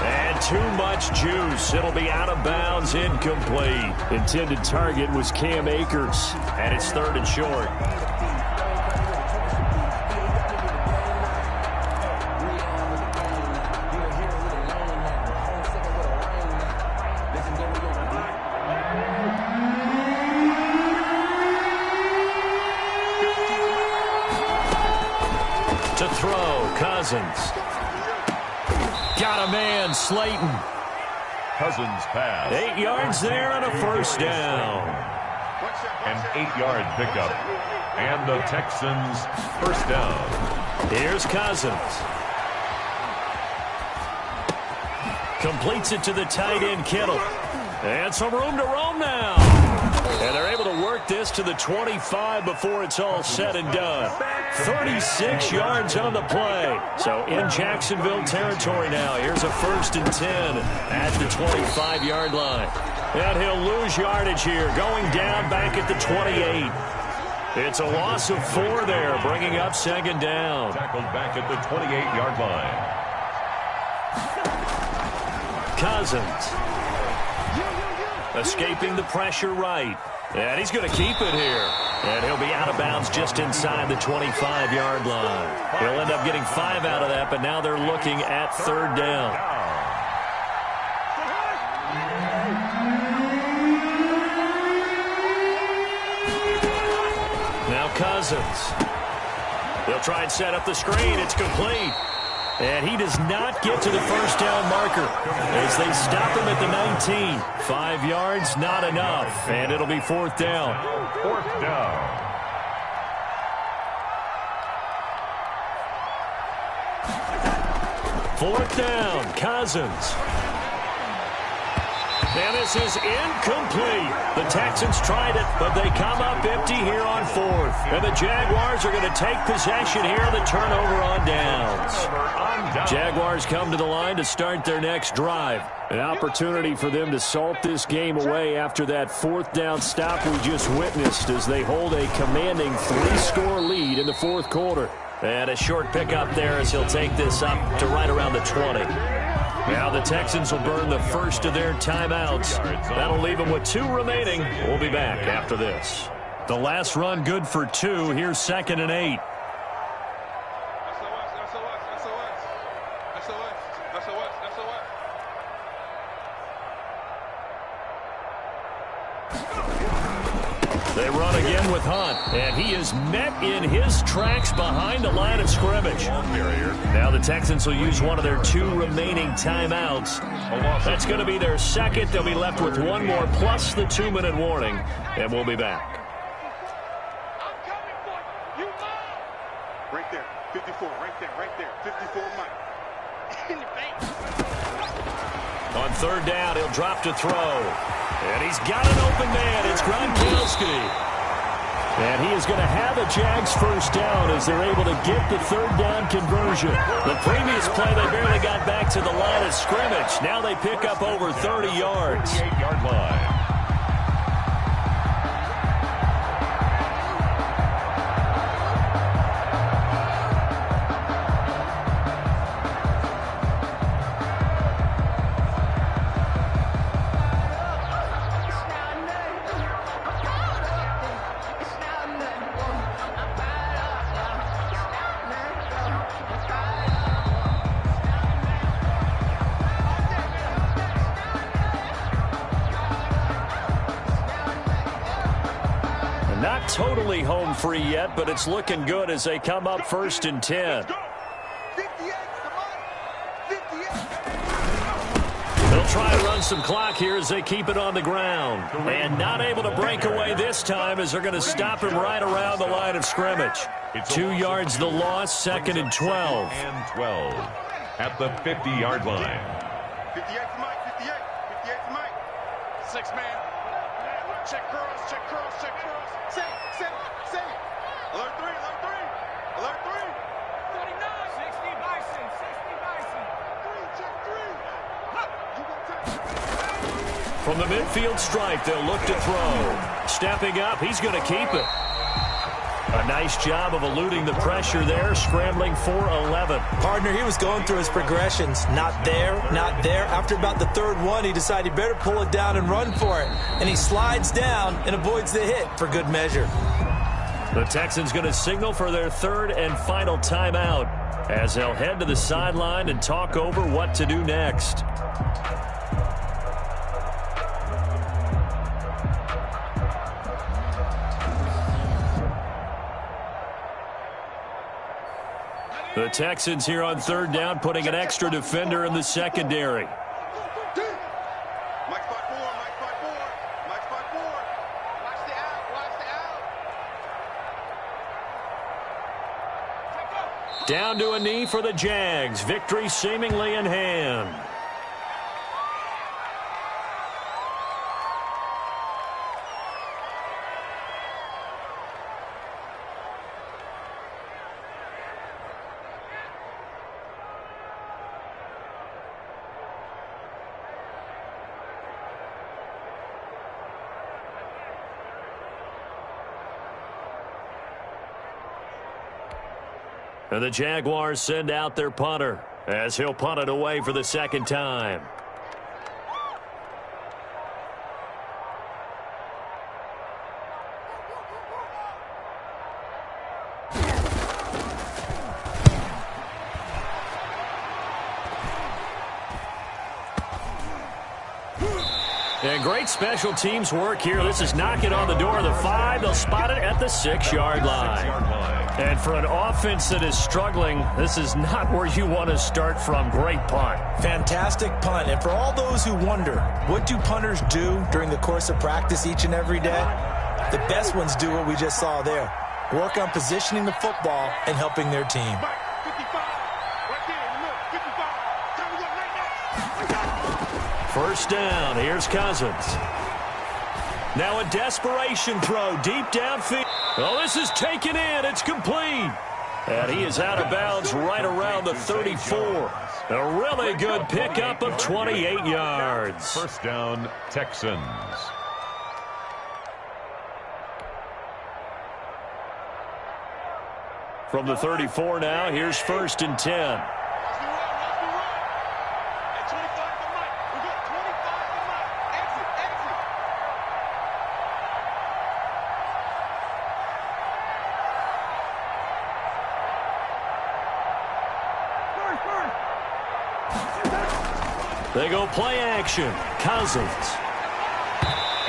And too much juice. It'll be out of bounds, incomplete. Intended target was Cam Akers. And it's 3rd and short. To throw, Cousins. Got a man, Slayton. Cousins pass. 8 yards there and a first down. An 8-yard pickup. And the Texans first down. Here's Cousins. Completes it to the tight end, Kittle. And some room to roam now. And they're able to work this to the 25 before it's all said and done. 36 yards on the play. So in Jacksonville territory now. Here's a 1st and 10 at the 25-yard line. And he'll lose yardage here, going down back at the 28. It's a loss of 4 there, bringing up 2nd down. Tackled back at the 28-yard line. Cousins. Escaping the pressure right. And he's going to keep it here. And he'll be out of bounds just inside the 25-yard line. He'll end up getting 5 out of that, but now they're looking at 3rd down. Now Cousins. They'll try and set up the screen. It's complete. And he does not get to the first down marker as they stop him at the 19. 5 yards, not enough. And it'll be 4th down. 4th down. Fourth down, Cousins. And this is incomplete. The Texans tried it, but they come up empty here on 4th. And the Jaguars are going to take possession here on the turnover on downs. Jaguars come to the line to start their next drive. An opportunity for them to salt this game away after that 4th down stop we just witnessed as they hold a commanding 3-score lead in the 4th quarter. And a short pickup there as he'll take this up to right around the 20. Now the Texans will burn the first of their timeouts. That'll leave them with 2 remaining. We'll be back after this. The last run good for 2. Here's 2nd and 8. They run again with Hunt, and he is met in his tracks behind the line of scrimmage. Now the Texans will use one of their 2 remaining timeouts. That's going to be their second. They'll be left with 1 more plus the 2-minute warning, and we'll be back. Right there, 54, right there, 54, Mike. In the face. On third down, he'll drop to throw. And he's got an open man. It's Gronkowski. And he is going to have a Jags first down as they're able to get the third down conversion. The previous play, they barely got back to the line of scrimmage. Now they pick up over 30 yards. 38-yard line. Totally home free yet, but it's looking good as they come up 1st and 10. They'll try to run some clock here as they keep it on the ground. And not able to break away this time as they're going to stop him right around the line of scrimmage. 2 yards the loss, 2nd and 12. And 12 at the 50-yard line. 58 to Mike, 58 to Mike. 6 man. Check curls, check curls, check curls. Say it. Alert 3, alert 3. Alert 3. 49. 60 Bison, 60 Bison. 3, check 3. From the midfield stripe, they'll look to throw. Stepping up, he's going to keep it. A nice job of eluding the pressure there, scrambling for 11. Partner, he was going through his progressions. Not there, not there. After about the third one, he decided he better pull it down and run for it. And he slides down and avoids the hit for good measure. The Texans going to signal for their third and final timeout as they'll head to the sideline and talk over what to do next. The Texans here on third down putting an extra defender in the secondary. Mike spot 4, Mike spot 4. Mike spot 4. Watch the out, watch the out. Down to a knee for the Jags. Victory seemingly in hand. And the Jaguars send out their punter as he'll punt it away for the second time. And great special teams work here. This is knocking on the door of the 5. They'll spot it at the 6-yard line. And for an offense that is struggling, this is not where you want to start from. Great punt. Fantastic punt. And for all those who wonder, what do punters do during the course of practice each and every day? The best ones do what we just saw there. Work on positioning the football and helping their team. 55. Right there in the middle. 55. Time to go right now. First down. Here's Cousins. Now a desperation throw deep downfield. Oh, this is taken in. It's complete. And he is out of bounds right around the 34. A really good pickup of 28 yards. First down, Texans. From the 34 now, here's 1st and 10. They go play action. Cousins.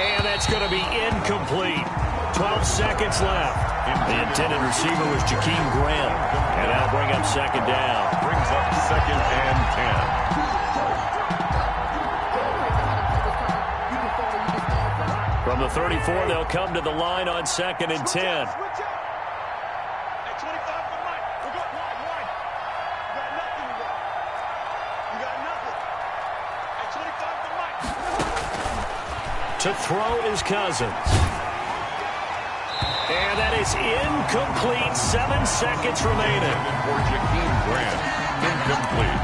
And that's going to be incomplete. 12 seconds left. The intended receiver was Jakeem Grant. And that'll bring up second down. Brings up 2nd and 10. From the 34, they'll come to the line on 2nd and 10. To throw is Cousins. And that is incomplete. 7 seconds remaining. For Jakeem Grant, incomplete.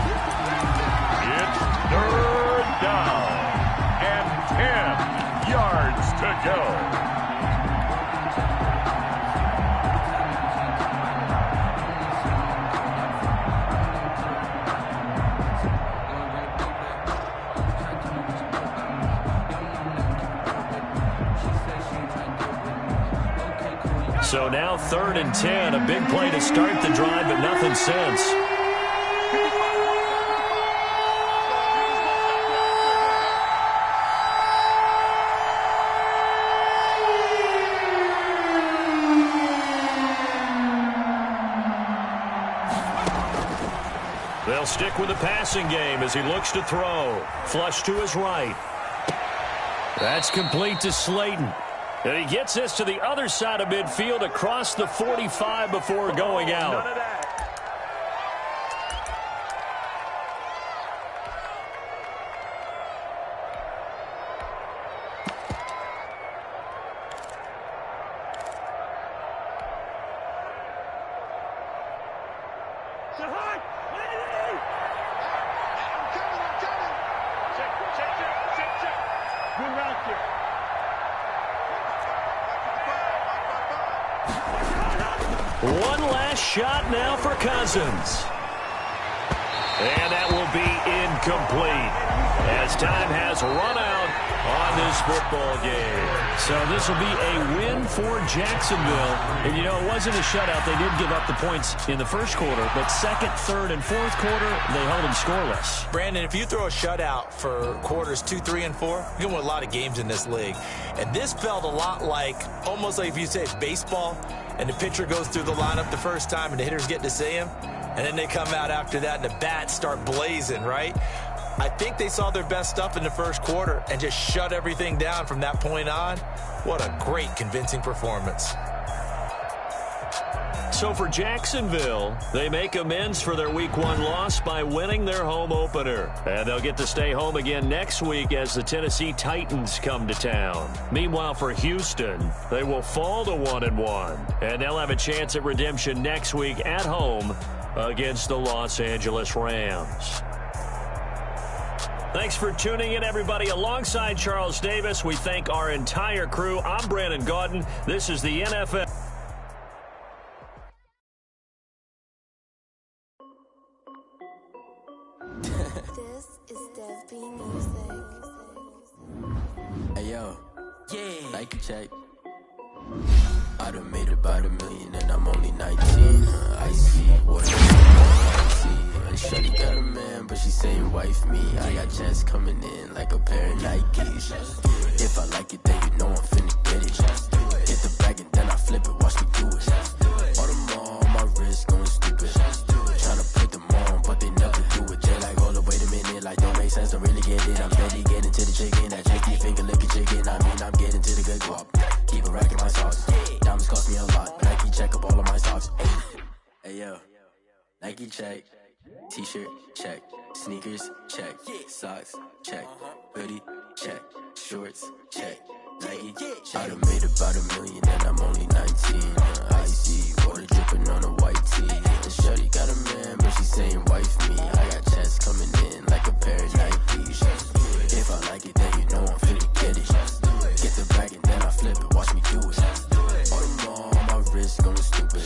It's 3rd down and 10 yards to go. So now 3rd and 10. A big play to start the drive, but nothing since. They'll stick with the passing game as he looks to throw. Flush to his right. That's complete to Slayton. And he gets this to the other side of midfield across the 45 before going out. None of that. One last shot now for Cousins. And that will be incomplete as time has run out on this football game. So this will be a win for Jacksonville. And, you know, it wasn't a shutout. They did give up the points in the first quarter, but second, third, and fourth quarter, they held them scoreless. Brandon, if you throw a shutout for quarters 2, 3, and 4, you can win a lot of games in this league. And this felt a lot like, almost like if you say baseball, and the pitcher goes through the lineup the first time and the hitters get to see him, and then they come out after that and the bats start blazing, right? I think they saw their best stuff in the first quarter and just shut everything down from that point on. What a great, convincing performance. So for Jacksonville, they make amends for their Week 1 loss by winning their home opener. And they'll get to stay home again next week as the Tennessee Titans come to town. Meanwhile, for Houston, they will fall to 1-1. And they'll have a chance at redemption next week at home against the Los Angeles Rams. Thanks for tuning in, everybody. Alongside Charles Davis, we thank our entire crew. I'm Brandon Gaudin. This is the NFL. This is Dev B Music. Hey yo, yeah, Nike check. I done made about $1 million and I'm only 19. I see what Shorty got a man, but she saying wife me. I got checks coming in like a pair of Nikes. If I like it, then you know I'm finna get it. Hit the bag and then I flip it, watch me do it. All them on my wrist going stupid. Tryna put them on, but they never do it. They like, hold up, wait a minute, like don't make sense, don't really get it. I'm steady getting to the chicken, that chicky finger licking chicken. I mean, I'm getting to the good guap. Keep a rack in my socks. Diamonds cost me a lot, but Nike check up all of my socks. Hey yo, Nike check. T-shirt, check. Sneakers, check. Socks, check. Hoodie, check. Shorts, check. Nike, I done made about $1 million and I'm only 19. Icy, water dripping on a white tee. And Shorty got a man, but she saying wife me. I got checks coming in like a pair of Nikes. If I like it, then you know I'm finna get it. Get the bag and then I flip it, watch me do it. All them on my wrist going stupid.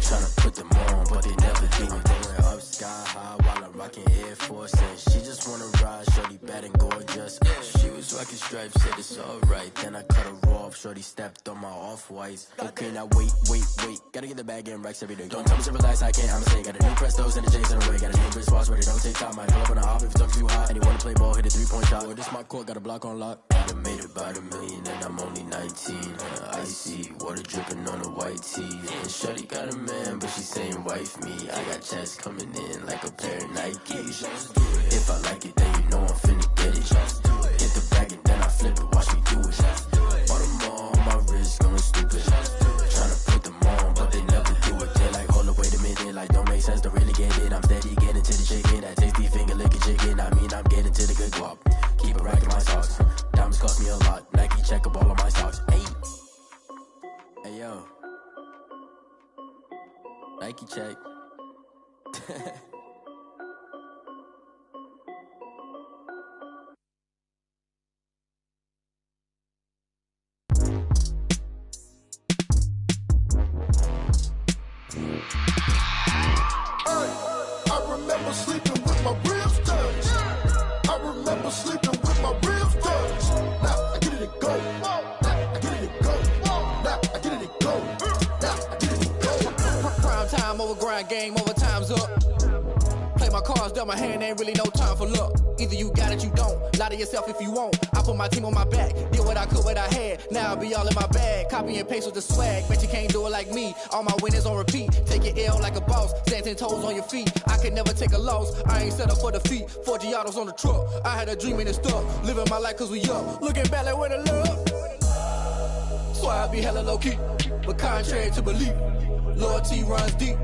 Tryna put them on, but they never do it. Up sky high while I'm rocking Air Force. And she just wanna ride, Shorty bad and gorgeous. She was rocking stripes, said it's alright. Then I cut her off, Shorty stepped on my off-whites. Okay, now wait. Gotta get the bag and racks every day. Don't tell me to relax, I can't, I'ma say. Got a new Prestos and the J's in the way. Got a new British watch, but it don't take time. Might pull up on a hop if it's up too hot. And you wanna play ball, hit a 3-point shot. Or this my court, got a block on lock. I done made about $1 million and I'm only 19. Icy, water dripping on a white tee. And Shorty got a man, but she saying wife me. I got checks coming in like a pair of Nikes. If I like it, then you know I'm finna get it. Hit the bag and then I flip it, watch me do it. All them on my wrist going stupid. Tryna put them on, but they never do it. They like, hold up, wait a minute, like don't make sense, don't really get it. I'm steady getting to the chicken, that tasty finger licking chicken. I mean, I'm getting to the good guap. Keep a rack in my socks. Diamonds cost me a lot. Checky check. I remember sleeping with my ribs touched. I remember sleeping with my ribs touched. Now I get it and go. Now I get it and go. Now I get it and go. Now I get it and go. Prime time over grind game, overtime's up. Play my cards, dealt my hand, ain't really no time for luck. Either you got it, you don't. Lie to yourself if you won't. I put my team on my back, did what I could, what I had. Now I'll be all in my bag, copy and paste with the swag. Bet you can't do it like me. All my winners on repeat. Take your L like a boss, stand 10 toes on your feet. I can never take a loss. I ain't set up for defeat. 4 Giottos on the truck. I had a dream and it stuck. Living my life cause we up. Looking back like where the love. So I be hella low key, but contrary to belief, loyalty runs deep.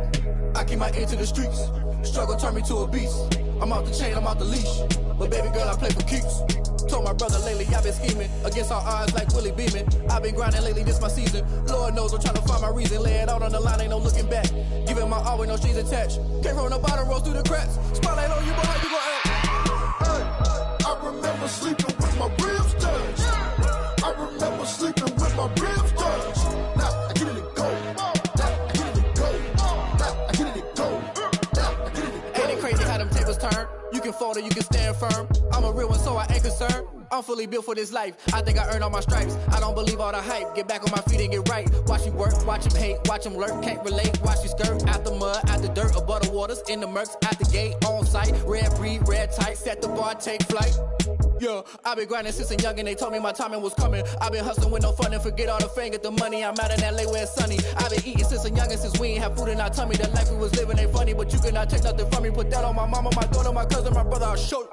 I keep my ear to the streets. Struggle turned me to a beast. I'm out the chain, I'm out the leash. But baby girl, I play for keeps. Told my brother lately, I've been scheming against all odds like Willie Beeman. I've been grinding lately, this my season. Lord knows I'm trying to find my reason. Lay it out on the line, ain't no looking back. Giving my all with no strings attached. Came from the bottom, rose through the cracks. Spotlight on you, but how you gon' act? I remember sleeping with my ribs touched. I remember sleeping with my ribs touched. Now I get it and go. Now I get it and go. Now I get it and go. Now I get it and go. Ain't it crazy how them tables turn? You can fold or you can stand firm. I'm a real one, so I ain't concerned. I'm fully built for this life. I think I earned all my stripes. I don't believe all the hype. Get back on my feet and get right. Watch you work, watch him hate, watch him lurk. Can't relate, watch you skirt. Out the mud, out the dirt, above the waters, in the murks, out the gate, on site. Red breed, red tight, set the bar, take flight. Yeah, I been grinding since a youngin', they told me my timing was coming. I been hustling with no fun and forget all the fame, get the money. I'm out in LA where it's sunny. I been eating since a youngin', since we ain't have food in our tummy. The life we was living ain't funny, but you cannot take nothing from me. Put that on my mama, my daughter, my cousin, my brother, I'll show you.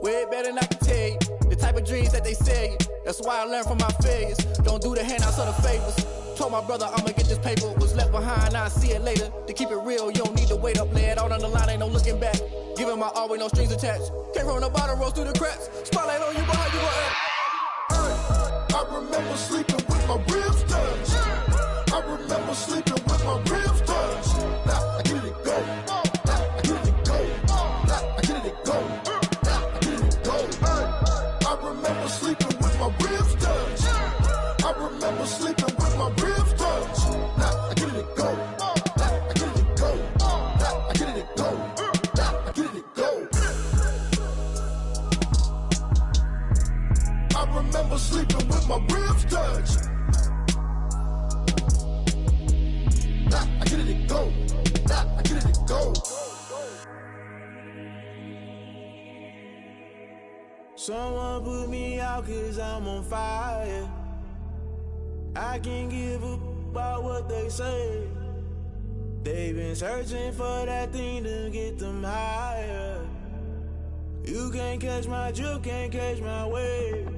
Way better than I can tell you. The type of dreams that they sell you. That's why I learned from my failures. Don't do the handouts or the favors. Told my brother I'ma get this paper. Was left behind, I'll see it later. To keep it real, you don't need to wait up. Lay it out on the line, ain't no looking back. Giving my all with no strings attached. Came from the bottom, rose through the cracks. Spotlight on you, but how you gon' act? I remember sleeping with my ribs touched. I remember sleeping with my ribs touched. Now I get it and go. Now I get it and go. Now I get it and go. Now I get it and go. I remember sleeping with my ribs touched. I remember sleeping with my ribs touched. Now I get it and go. Now I get it and go. Now I get it and go. Now I get it and go. I remember sleeping with my ribs touched. Now I get it and go. Now I get it and go. Someone put me out cause I'm on fire. I can't give up about what they say. They've been searching for that thing to get them higher. You can't catch my drift, can't catch my wave.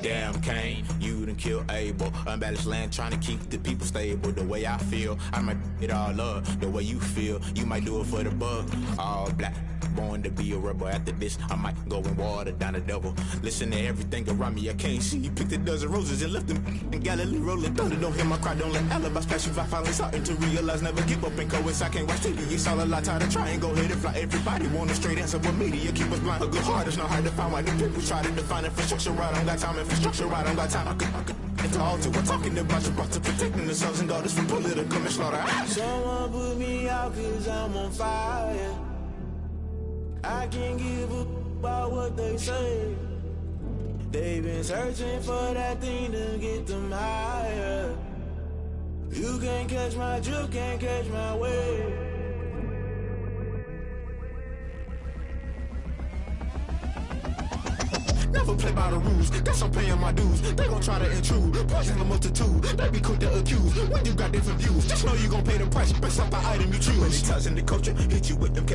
Damn Kane, you done killed Abel. Unbalanced land trying to keep the people stable. The way I feel, I might it all up. The way you feel, you might do it for the bug. All black, born to be a rebel. After this, I might go and water down the devil. Listen to everything around me, I can't see. Picked a dozen roses and left them in Galilee rolling thunder. Don't hear my cry, don't let alibis pass you. I finally starting to realize, never give up and coexist. I can't watch TV, it's all a lot time to try and go ahead and fly. Everybody want a straight answer, but media keep us blind. A good heart is not hard to find. Why the people try to define infrastructure right? I don't got time, infrastructure right, I don't got time. I could talk to. We're talking about you, about to protecting the sons and daughters from political and slaughter. Someone put me out cause I'm on fire. I can't give up about what they say. They've been searching for that thing to get them higher. You can't catch my drift, can't catch my wave. Never play by the rules, guess I'm paying my dues. They gon' try to intrude, poison the multitude. They be quick to accuse, when you got different views. Just know you gon' pay the price, based off the item you choose. When they touching the culture, hit you with them